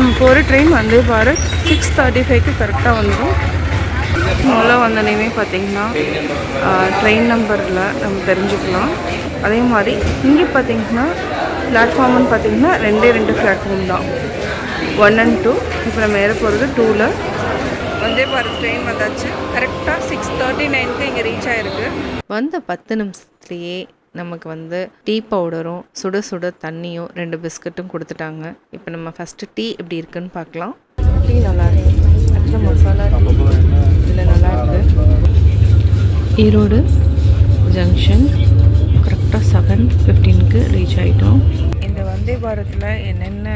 நம்ம போகிற ட்ரெயின் வந்தே பாரத் 6:35க்கு கரெக்டாக வந்துடும். முதல்ல வந்தோடனே பார்த்திங்கன்னா ட்ரெயின் நம்பரில் நம்ம தெரிஞ்சுக்கலாம். அதே மாதிரி இங்கே பார்த்திங்கன்னா பிளாட்ஃபார்ம்னு பார்த்திங்கன்னா 2 பிளாட்ஃபார்ம் தான், 1 and 2. இப்போ நம்ம ஏற போகிறது 2ல். வந்தே பாரத் ட்ரெயின் வந்தாச்சு. கரெக்டாக 6:39க்கு இங்கே ரீச் ஆகிருக்கு. வந்த 10 நிமிஷத்துலேயே நமக்கு வந்து டீ பவுடரும் சுட சுட தண்ணியும் 2 பிஸ்கட்டும் கொடுத்துட்டாங்க. இப்போ நம்ம ஃபஸ்ட்டு டீ எப்படி இருக்குன்னு பார்க்கலாம். டீ நல்லாயிருக்கு. ஆக்சுவலாக மசாலா டீ இதில் நல்லாயிருக்கு. ஈரோடு ஜங்ஷன் கரெக்டாக 7:15க்கு ரீச் ஆகிட்டோம். இந்த வந்தே பாரத்தில் என்னென்ன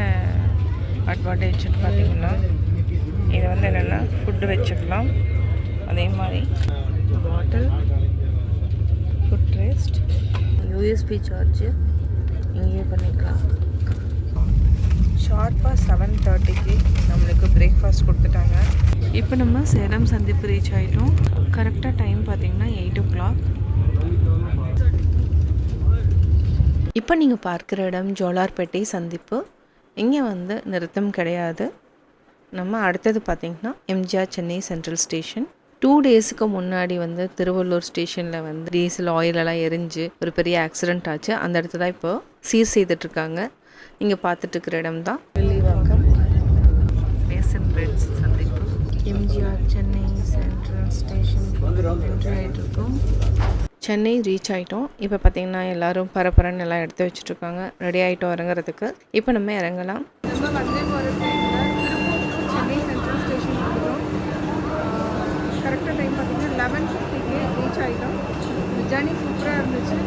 அட்வான்டேஜ்னு பார்த்திங்கன்னா, இது வந்து என்னென்னா ஃபுட்டு வச்சுக்கலாம். அதே மாதிரி பாட்டில் ஃபுட் வேஸ்ட், யூஎஸ்பி சார்ஜு இங்கே பண்ணிக்கலாம். ஷார்ப்பாக 7:30க்கு நம்மளுக்கு பிரேக்ஃபாஸ்ட் கொடுத்துட்டாங்க. இப்போ நம்ம சேலம் சந்திப்பு ரீச் ஆகிட்டோம். கரெக்டாக டைம் பார்த்திங்கன்னா 8 o'clock. இப்போ நீங்கள் பார்க்குற இடம் ஜோலார்பேட்டை சந்திப்பு. இங்கே வந்து நிறுத்தம் கிடையாது. நம்ம அடுத்தது பார்த்திங்கன்னா எம்ஜிஆர் சென்னை சென்ட்ரல் ஸ்டேஷன். 2 டேஸுக்கு முன்னாடி வந்து திருவள்ளூர் ஸ்டேஷனில் வந்து டீசல் ஆயிலெல்லாம் எரிஞ்சு ஒரு பெரிய ஆக்சிடெண்ட் ஆச்சு. அந்த இடத்துல தான் இப்போ சீர் செய்துட்ருக்காங்க. இங்கே பார்த்துட்ருக்கிற இடம் தான் வெள்ளிவாக்கம் பேசன் பிரிட்ஜ் சந்திப்பு. MGR Chennai central station entry ஆகிட்ருக்கோம். சென்னை ரீச் ஆகிட்டோம். இப்போ பார்த்திங்கன்னா எல்லோரும் பரபரன்னு எல்லாம் எடுத்து வச்சுட்ருக்காங்க. ரெடி ஆகிட்டோம் இறங்குறதுக்கு. இப்போ நம்ம இறங்கலாம். நம்ம வந்தே போகிறது திருப்பூர் சென்னை சென்ட்ரல் ஸ்டேஷன் வந்துடும். கரெக்டாக டைம் பார்த்திங்கன்னா 11:50க்கு ரீச் ஆகிட்டோம். ஜர்னி சூப்பராக இருந்துச்சு.